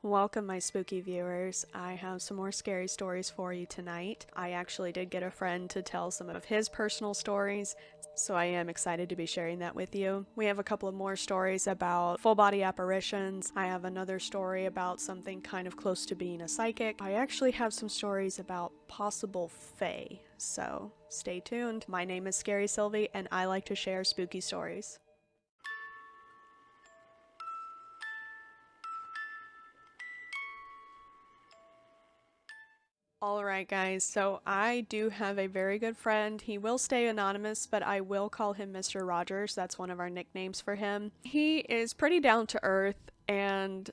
Welcome, my spooky viewers. I have some more scary stories for you tonight. I actually did get a friend to tell some of his personal stories, so I am excited to be sharing that with you. We have a couple of more stories about full body apparitions. I have another story about something kind of close to being a psychic. I actually have some stories about possible fae, so stay tuned. My name is Scary Sylvi, and I like to share spooky stories. Alright guys, so I do have a very good friend. He will stay anonymous, but I will call him Mr. Rogers. That's one of our nicknames for him. He is pretty down to earth and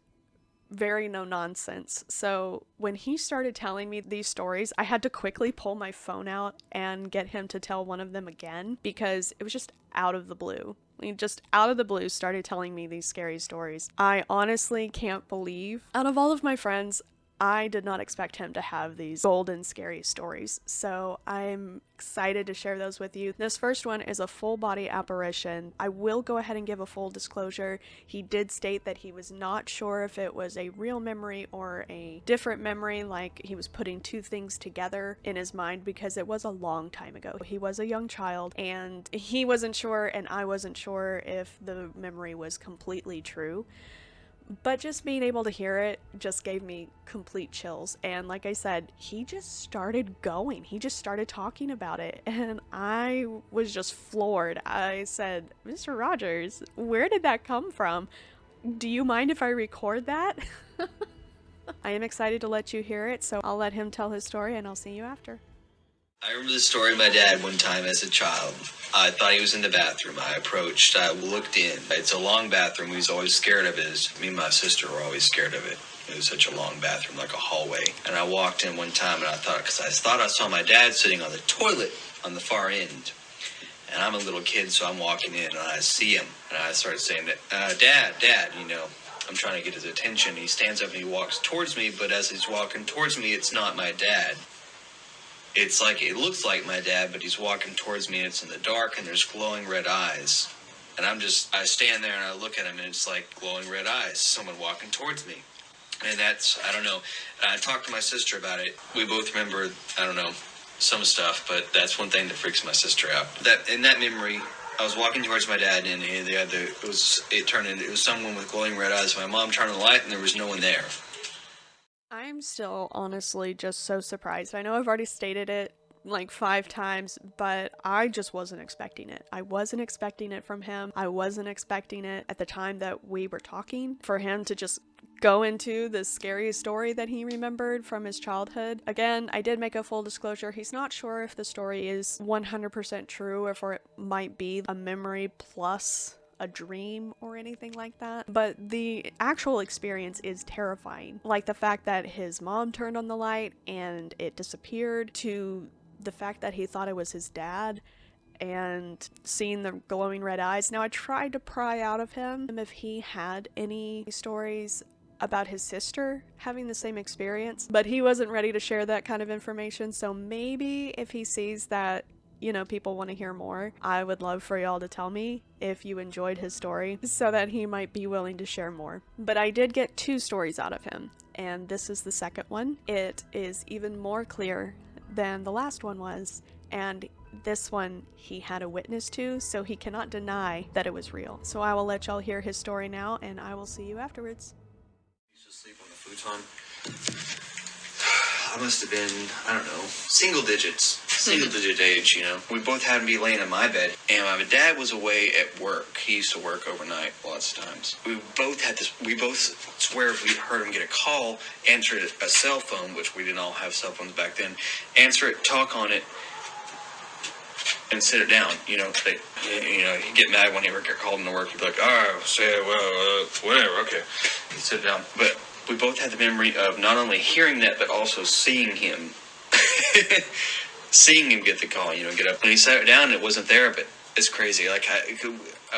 very no nonsense. So when he started telling me these stories, I had to quickly pull my phone out and get him to tell one of them again because it was just out of the blue. He just out of the blue started telling me these scary stories. I honestly can't believe, out of all of my friends, I did not expect him to have these golden scary stories, so I'm excited to share those with you. This first one is a full body apparition. I will go ahead and give a full disclosure. He did state that he was not sure if it was a real memory or a different memory, like he was putting two things together in his mind because it was a long time ago. He was a young child and he wasn't sure and I wasn't sure if the memory was completely true. But just being able to hear it just gave me complete chills. And like I said, he just started going. He just started talking about it. And I was just floored. I said, Mr. Rogers, where did that come from? Do you mind if I record that? I am excited to let you hear it, so I'll let him tell his story and I'll see you after. I remember the story of my dad one time as a child. I thought he was in the bathroom. I approached, I looked in. It's a long bathroom. We was always scared of it. Me and my sister were always scared of it. It was such a long bathroom, like a hallway. And I walked in one time and I thought I saw my dad sitting on the toilet on the far end. And I'm a little kid, so I'm walking in and I see him. And I started saying, Dad, you know. I'm trying to get his attention. He stands up and he walks towards me, but as he's walking towards me, it's not my dad. It's like, it looks like my dad, but he's walking towards me and it's in the dark and there's glowing red eyes. And I stand there and I look at him and it's like glowing red eyes, someone walking towards me. And I don't know, I talked to my sister about it. We both remember, I don't know, some stuff, but that's one thing that freaks my sister out. In that memory, I was walking towards my dad and it was someone with glowing red eyes. My mom turned on the light and there was no one there. I'm still honestly just so surprised. I know I've already stated it like 5 times, but I just wasn't expecting it. I wasn't expecting it from him. I wasn't expecting it at the time that we were talking, for him to just go into the scary story that he remembered from his childhood. Again, I did make a full disclosure. He's not sure if the story is 100% true or if it might be a memory plus a dream or anything like that, but the actual experience is terrifying. Like the fact that his mom turned on the light and it disappeared, to the fact that he thought it was his dad and seeing the glowing red eyes. Now I tried to pry out of him if he had any stories about his sister having the same experience, but he wasn't ready to share that kind of information. So maybe if he sees that, you know, people want to hear more, I would love for y'all to tell me if you enjoyed his story so that he might be willing to share more. But I did get 2 stories out of him, and this is the second one. It is even more clear than the last one was, and this one he had a witness to, so he cannot deny that it was real. So I will let y'all hear his story now, and I will see you afterwards. I used to sleep on the futon. I must have been, I don't know, single digit age, you know. We both had to be laying in my bed, and my dad was away at work. He used to work overnight lots of times. We both swear if we heard him get a call, answer it, a cell phone, which we didn't all have cell phones back then, answer it, talk on it, and sit it down, you know. He'd get mad when he would get called into work. He'd be like, whatever, okay. He'd sit it down. But we both had the memory of not only hearing that, but also seeing him. Seeing him get the call, you know, get up. When he sat it down, it wasn't there, but it's crazy. Like,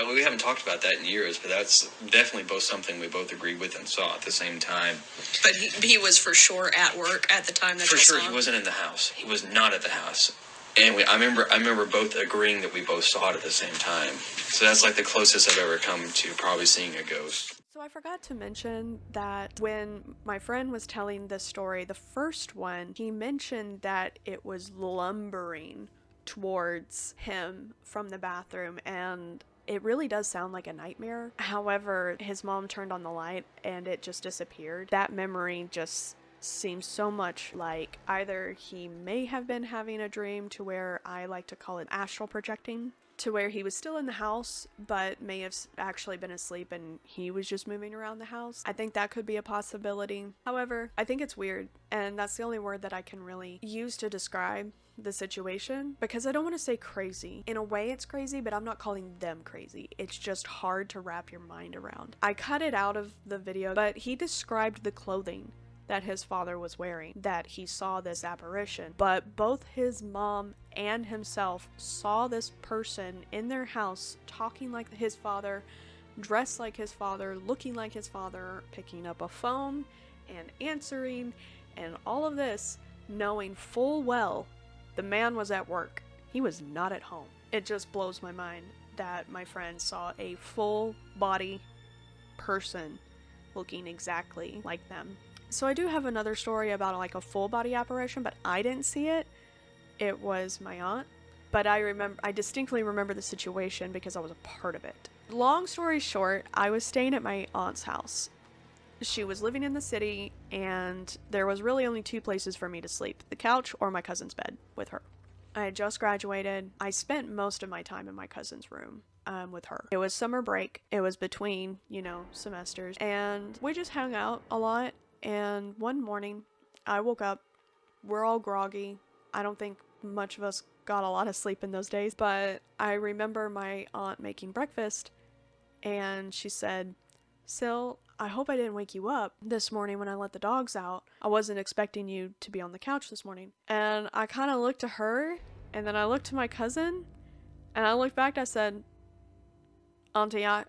we haven't talked about that in years, but that's definitely both something we both agreed with and saw at the same time. But he was for sure at work at the time that for sure, saw him? He wasn't in the house. He was not at the house. And I remember both agreeing that we both saw it at the same time. So that's like the closest I've ever come to probably seeing a ghost. So I forgot to mention that when my friend was telling this story, the first one, he mentioned that it was lumbering towards him from the bathroom, and it really does sound like a nightmare. However, his mom turned on the light and it just disappeared. That memory just seems so much like either he may have been having a dream, to where I like to call it astral projecting, to where he was still in the house but may have actually been asleep and he was just moving around the house. I think that could be a possibility. However, I think it's weird, and that's the only word that I can really use to describe the situation, because I don't want to say crazy. In a way it's crazy, but I'm not calling them crazy. It's just hard to wrap your mind around. I cut it out of the video, but he described the clothing that his father was wearing, that he saw this apparition. But both his mom and himself saw this person in their house talking like his father, dressed like his father, looking like his father, picking up a phone and answering, and all of this knowing full well the man was at work. He was not at home. It just blows my mind that my friend saw a full body person looking exactly like them. So I do have another story about like a full body apparition, but I didn't see it. It was my aunt. But I distinctly remember the situation because I was a part of it. Long story short, I was staying at my aunt's house. She was living in the city, and there was really only two places for me to sleep: the couch or my cousin's bed with her. I had just graduated. I spent most of my time in my cousin's room with her. It was summer break. It was between, semesters, and we just hung out a lot. And one morning, I woke up. We're all groggy. I don't think much of us got a lot of sleep in those days, but I remember my aunt making breakfast, and she said, "Syl, I hope I didn't wake you up this morning when I let the dogs out. I wasn't expecting you to be on the couch this morning." And I kind of looked to her, and then I looked to my cousin, and I looked back and I said, "Auntie, I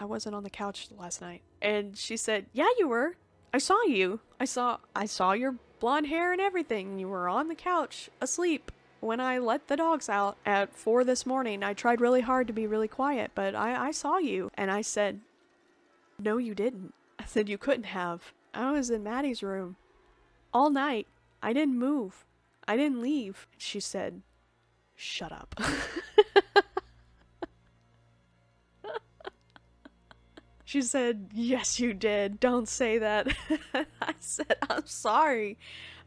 wasn't on the couch last night." And she said, "Yeah, you were. I saw you. I saw your blonde hair and everything. You were on the couch asleep when I let the dogs out at 4 this morning. I tried really hard to be really quiet, but I saw you." And I said, "No, you didn't." I said, "You couldn't have. I was in Maddie's room all night. I didn't move. I didn't leave." She said, "Shut up." She said, "Yes, you did. Don't say that." I said, "I'm sorry,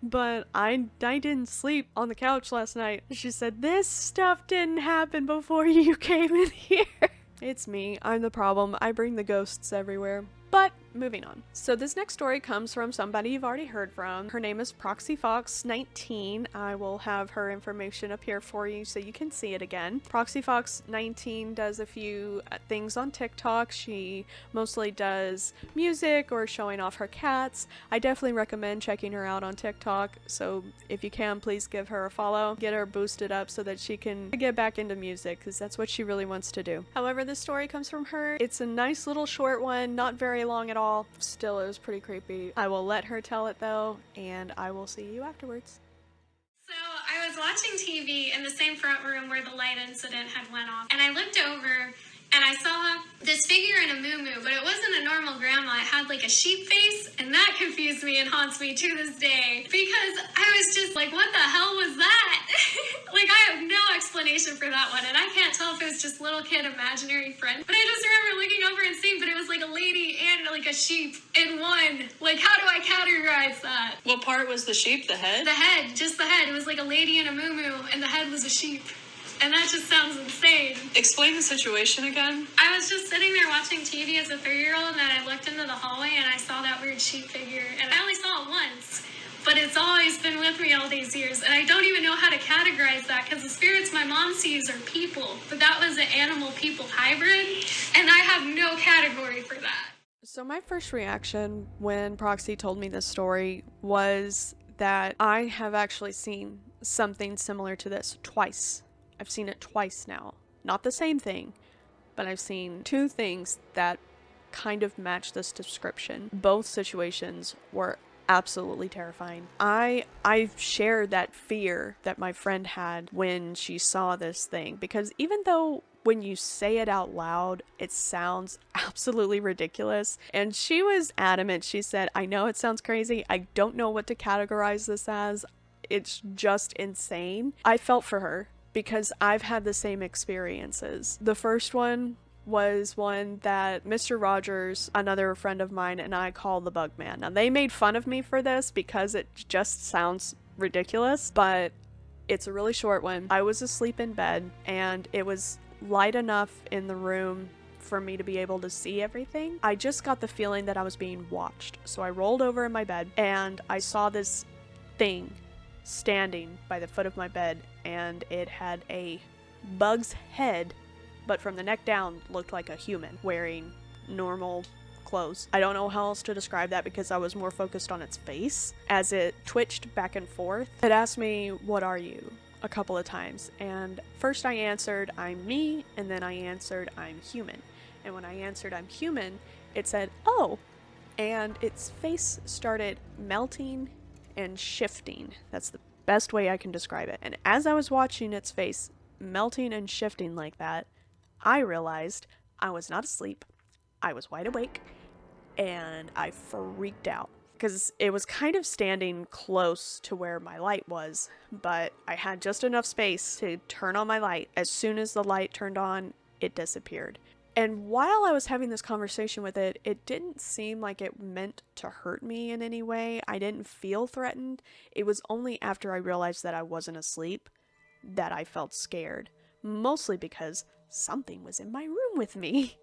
but I didn't sleep on the couch last night." She said, "This stuff didn't happen before you came in here." It's me. I'm the problem. I bring the ghosts everywhere. But moving on. So this next story comes from somebody you've already heard from. Her name is Proxyfox19. I will have her information up here for you so you can see it again. Proxyfox19 does a few things on TikTok. She mostly does music or showing off her cats. I definitely recommend checking her out on TikTok. So if you can, please give her a follow. Get her boosted up so that she can get back into music, because that's what she really wants to do. However, this story comes from her. It's a nice little short one, not very long at all. Still, it was pretty creepy. I will let her tell it though, and I will see you afterwards. So I was watching TV in the same front room where the light incident had went off, and I looked over and I saw this figure in a muumuu, but it wasn't a normal grandma. It had like a sheep face, and that confused me and haunts me to this day, because I was just like, what the hell was that? Like, I have no explanation for that one, and I can't tell if it was just little kid imaginary friend, but I just remember looking over and seeing, but it was like a lady and like a sheep in one. Like, how do I categorize that? What part was the sheep? The head? The head, just the head. It was like a lady in a muumuu, and the head was a sheep. And that just sounds insane. Explain the situation again. I was just sitting there watching TV as a 3-year-old, and then I looked into the hallway and I saw that weird sheep figure. And I only saw it once, but it's always been with me all these years. And I don't even know how to categorize that, because the spirits my mom sees are people. But that was an animal-people hybrid, and I have no category for that. So my first reaction when Proxy told me this story was that I have actually seen something similar to this twice. I've seen it twice now. Not the same thing, but I've seen two things that kind of match this description. Both situations were absolutely terrifying. I've shared that fear that my friend had when she saw this thing, because even though when you say it out loud, it sounds absolutely ridiculous. And she was adamant. She said, I know it sounds crazy. I don't know what to categorize this as. It's just insane. I felt for her because I've had the same experiences. The first one was one that Mr. Rogers, another friend of mine, and I call the Bug Man. Now, they made fun of me for this because it just sounds ridiculous, but it's a really short one. I was asleep in bed, and it was light enough in the room for me to be able to see everything. I just got the feeling that I was being watched. So I rolled over in my bed, and I saw this thing standing by the foot of my bed, and it had a bug's head, but from the neck down looked like a human wearing normal clothes. I don't know how else to describe that because I was more focused on its face as it twitched back and forth. It asked me, "What are you?" a couple of times, and first I answered, "I'm me," and then I answered, "I'm human." And when I answered, "I'm human," it said, "Oh," and its face started melting and shifting. That's the best way I can describe it. And as I was watching its face melting and shifting like that, I realized I was not asleep. I was wide awake, and I freaked out because it was kind of standing close to where my light was, but I had just enough space to turn on my light. As soon as the light turned on, it disappeared. And while I was having this conversation with it, it didn't seem like it meant to hurt me in any way. I didn't feel threatened. It was only after I realized that I wasn't asleep that I felt scared. Mostly because something was in my room with me.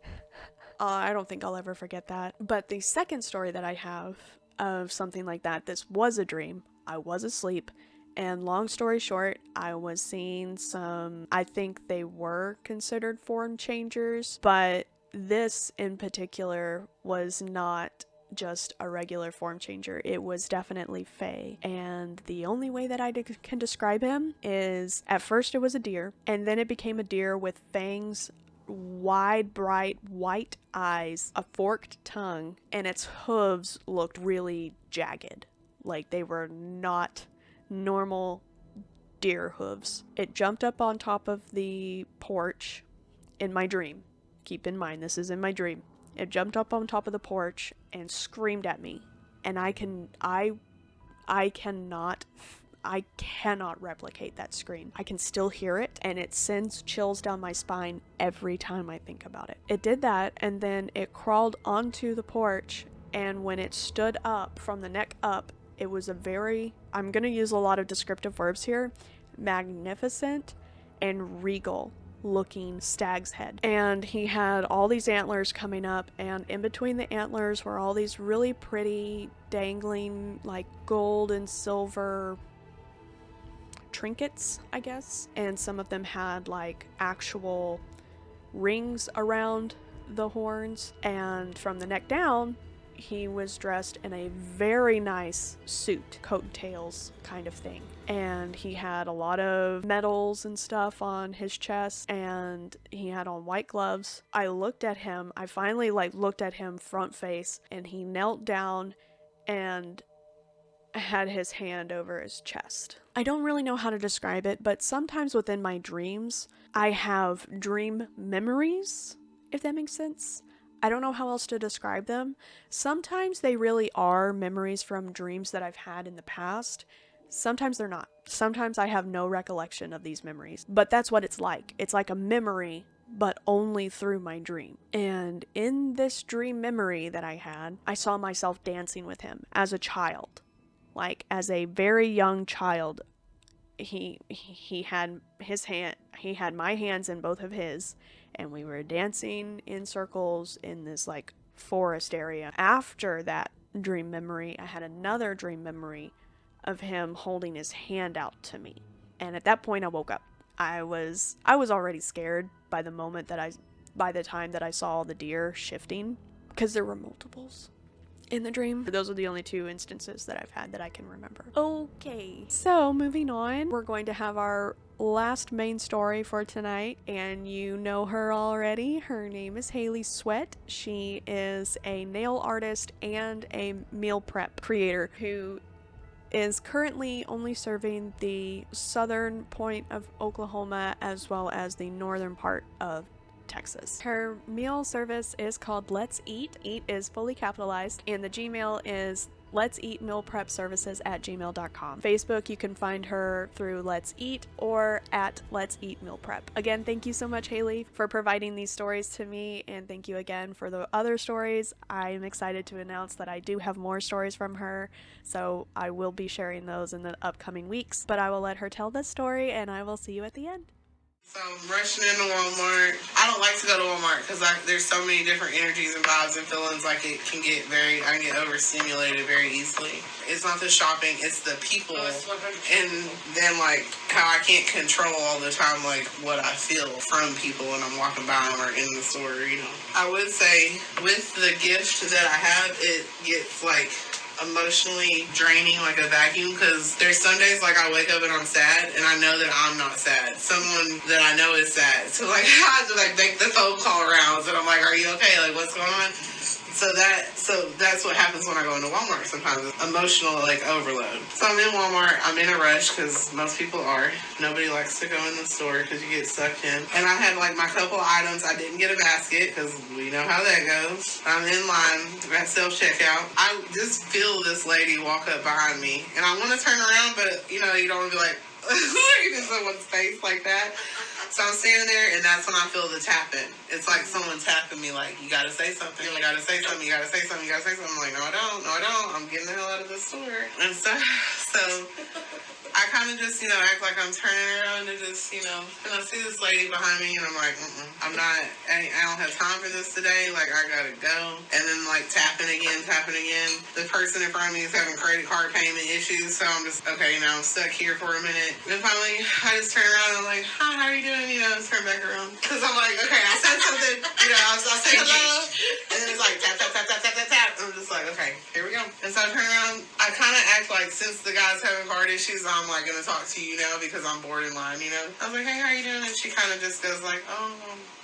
I don't think I'll ever forget that. But the second story that I have of something like that, this was a dream. I was asleep. And long story short, I was seeing some, I think they were considered form changers, but this in particular was not just a regular form changer. It was definitely Fae. And the only way that I can describe him is at first it was a deer, and then it became a deer with fangs, wide, bright, white eyes, a forked tongue, and its hooves looked really jagged. Like they were not normal deer hooves. It jumped up on top of the porch in my dream. Keep in mind, this is in my dream. It jumped up on top of the porch and screamed at me. And I cannot replicate that scream. I can still hear it, and it sends chills down my spine every time I think about it. It did that, and then it crawled onto the porch, and when it stood up from the neck up, it was a very, I'm going to use a lot of descriptive verbs here, magnificent and regal looking stag's head. And he had all these antlers coming up, and in between the antlers were all these really pretty dangling like gold and silver trinkets, I guess. And some of them had like actual rings around the horns. And from the neck down, he was dressed in a very nice suit, coat and tails kind of thing. And he had a lot of medals and stuff on his chest, and he had on white gloves. I looked at him, I finally looked at him front face, and he knelt down and had his hand over his chest. I don't really know how to describe it, but sometimes within my dreams, I have dream memories, if that makes sense. I don't know how else to describe them. Sometimes they really are memories from dreams that I've had in the past. Sometimes they're not. Sometimes I have no recollection of these memories. But that's what it's like. It's like a memory, but only through my dream. And in this dream memory that I had, I saw myself dancing with him as a child. Like, as a very young child, he had my hands in both of his, and we were dancing in circles in this like forest area. After that dream memory, I had another dream memory of him holding his hand out to me. And at that point I woke up. I was already scared by the time that I saw the deer shifting, because there were multiples in the dream. Those are the only two instances that I've had that I can remember. Okay, so moving on, we're going to have our last main story for tonight, and you know her already. Her name is Hailey Sweat. She is a nail artist and a meal prep creator who is currently only serving the southern point of Oklahoma as well as the northern part of Texas. Her meal service is called Let's Eat. Eat is fully capitalized, and the Gmail is letseatmealprepservices@gmail.com. Facebook, you can find her through Let's Eat or at Let's Eat Meal Prep. Again, thank you so much, Hailey, for providing these stories to me, and thank you again for the other stories. I'm excited to announce that I do have more stories from her, so I will be sharing those in the upcoming weeks, but I will let her tell this story, and I will see you at the end. So I'm rushing into Walmart. I don't like to go to Walmart because there's so many different energies and vibes and feelings. Like I can get overstimulated very easily. It's not the shopping, it's the people. And then like how I can't control all the time like what I feel from people when I'm walking by them or in the store, I would say with the gift that I have, it gets like emotionally draining like a vacuum, because there's some days like I wake up and I'm sad and I know that I'm not sad. Someone that I know is sad. So like I have to like make the phone call rounds and I'm like, are you okay? Like what's going on? So that's what happens when I go into Walmart sometimes. Emotional like overload. So I'm in Walmart. I'm in a rush because most people are. Nobody likes to go in the store because you get sucked in. And I had like my couple items. I didn't get a basket because we know how that goes. I'm in line at self-checkout. I just feel this lady walk up behind me. And I want to turn around, but you don't want to be like, looking in someone's face like that. So I'm standing there, and that's when I feel the tapping. It's like someone tapping me, like, you gotta say something, you gotta say something, you gotta say something, you gotta say something. I'm like, no, I don't. I'm getting the hell out of this store. And so I kind of just, act like I'm turning around and just, and I see this lady behind me, and I'm like, I don't have time for this today. Like, I gotta go. And then, like, tapping again. The person in front of me is having credit card payment issues, so I'm just, okay, now I'm stuck here for a minute. Then finally, I just turn around and I'm like, hi, how are you doing? Turn back around. Because I'm like, okay, I said something, I say hello, and then it's like, tap, tap, tap, tap, tap, tap, tap. I'm just like, okay, here we go. And so I turn around. I kind of act like, since the guy's having card issues, I'm like going to talk to you now because I'm bored in line, I was like, hey, how are you doing? And she kind of just goes like, oh,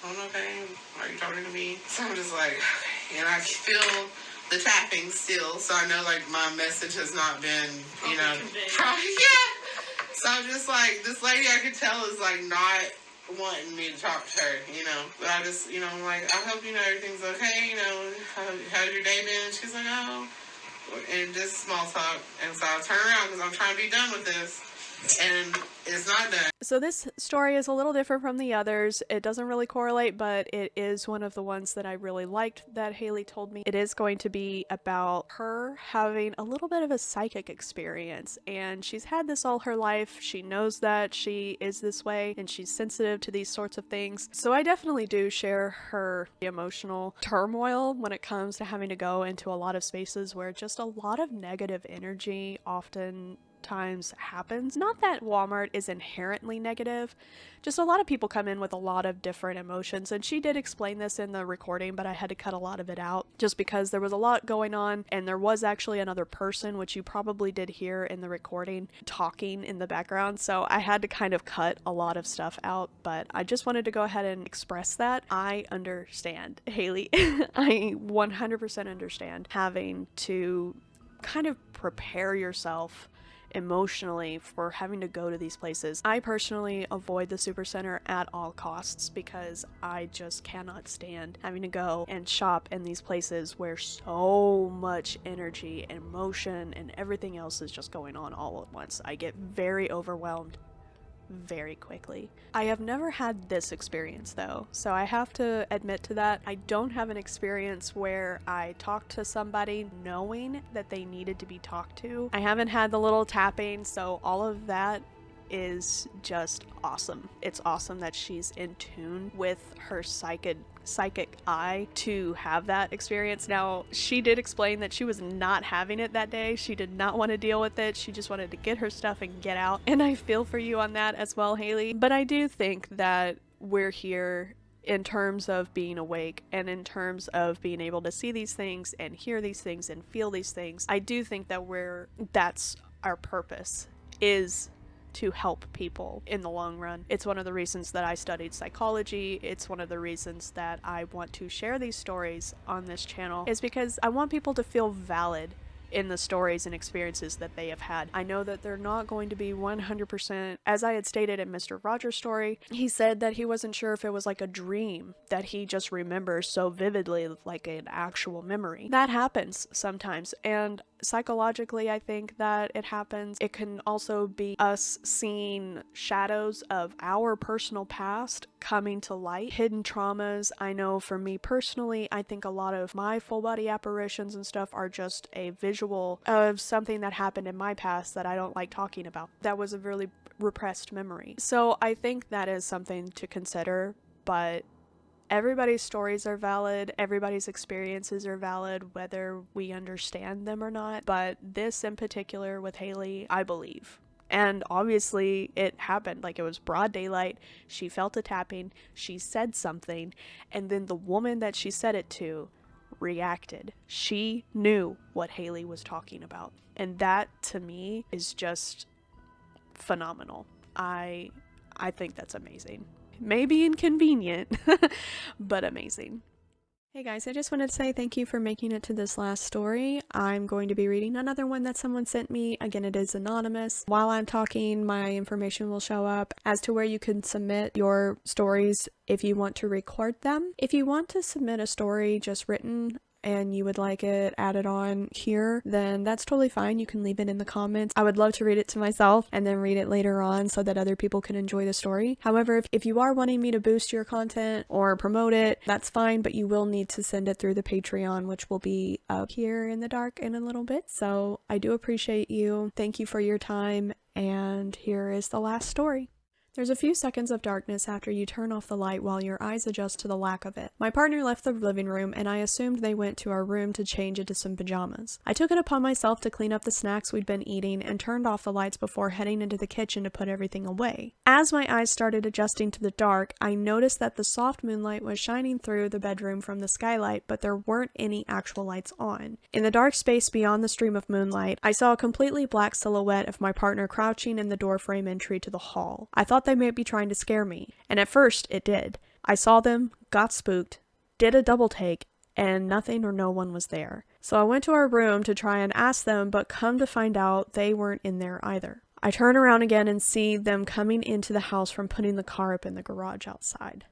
I'm okay. Are you talking to me? So I'm just like, okay. And I feel the tapping still, so I know like my message has not been, probably, yeah. So I'm just like, this lady I could tell is like not wanting me to talk to her, but I just, I'm like, I hope everything's okay, how's your day been? And she's like, oh, and just small talk. And so I turn around because I'm trying to be done with this, and it's not done. So this story is a little different from the others. It doesn't really correlate, but it is one of the ones that I really liked that Hailey told me. It is going to be about her having a little bit of a psychic experience, and she's had this all her life. She knows that she is this way, and she's sensitive to these sorts of things. So I definitely do share her emotional turmoil when it comes to having to go into a lot of spaces where just a lot of negative energy often times happens. Not that Walmart is inherently negative, just a lot of people come in with a lot of different emotions, and she did explain this in the recording, but I had to cut a lot of it out just because there was a lot going on, and there was actually another person, which you probably did hear in the recording, talking in the background, so I had to kind of cut a lot of stuff out, but I just wanted to go ahead and express that. I understand, Hailey. I 100% understand having to kind of prepare yourself emotionally for having to go to these places. I personally avoid the supercenter at all costs because I just cannot stand having to go and shop in these places where so much energy and emotion and everything else is just going on all at once. I get very overwhelmed very quickly. I have never had this experience though, so I have to admit to that. I don't have an experience where I talked to somebody knowing that they needed to be talked to. I haven't had the little tapping, so all of that is just awesome. It's awesome that she's in tune with her psychic eye to have that experience. Now, she did explain that she was not having it that day. She did not want to deal with it. She just wanted to get her stuff and get out. And I feel for you on that as well, Hailey. But I do think that we're here in terms of being awake and in terms of being able to see these things and hear these things and feel these things. I do think that that's our purpose, is to help people in the long run. It's one of the reasons that I studied psychology. It's one of the reasons that I want to share these stories on this channel, is because I want people to feel valid in the stories and experiences that they have had. I know that they're not going to be 100%, as I had stated in Mr. Rogers' story, he said that he wasn't sure if it was like a dream that he just remembers so vividly, like an actual memory. That happens sometimes, and psychologically, I think that it happens. It can also be us seeing shadows of our personal past coming to light, hidden traumas. I know for me personally, I think a lot of my full body apparitions and stuff are just a visual of something that happened in my past that I don't like talking about. That was a really repressed memory. So I think that is something to consider, but everybody's stories are valid, everybody's experiences are valid, whether we understand them or not. But this in particular with Hailey, I believe. And obviously it happened. Like, it was broad daylight. She felt a tapping. She said something. And then the woman that she said it to reacted. She knew what Hailey was talking about. And that, to me, is just phenomenal. I think that's amazing. Maybe inconvenient, but amazing. Hey guys, I just wanted to say thank you for making it to this last story. I'm going to be reading another one that someone sent me. Again, it is anonymous. While I'm talking, my information will show up as to where you can submit your stories if you want to record them. If you want to submit a story just written and you would like it added on here, then that's totally fine. You can leave it in the comments. I would love to read it to myself and then read it later on so that other people can enjoy the story. However, if you are wanting me to boost your content or promote it, that's fine, but you will need to send it through the Patreon, which will be up here in the dark in a little bit. So I do appreciate you. Thank you for your time, and here is the last story. There's a few seconds of darkness after you turn off the light while your eyes adjust to the lack of it. My partner left the living room, and I assumed they went to our room to change into some pajamas. I took it upon myself to clean up the snacks we'd been eating and turned off the lights before heading into the kitchen to put everything away. As my eyes started adjusting to the dark, I noticed that the soft moonlight was shining through the bedroom from the skylight, but there weren't any actual lights on. In the dark space beyond the stream of moonlight, I saw a completely black silhouette of my partner crouching in the doorframe entry to the hall. I thought they might be trying to scare me, and at first it did. I saw them, got spooked, did a double take, and nothing or no one was there. So I went to our room to try and ask them, but come to find out they weren't in there either. I turn around again and see them coming into the house from putting the car up in the garage outside.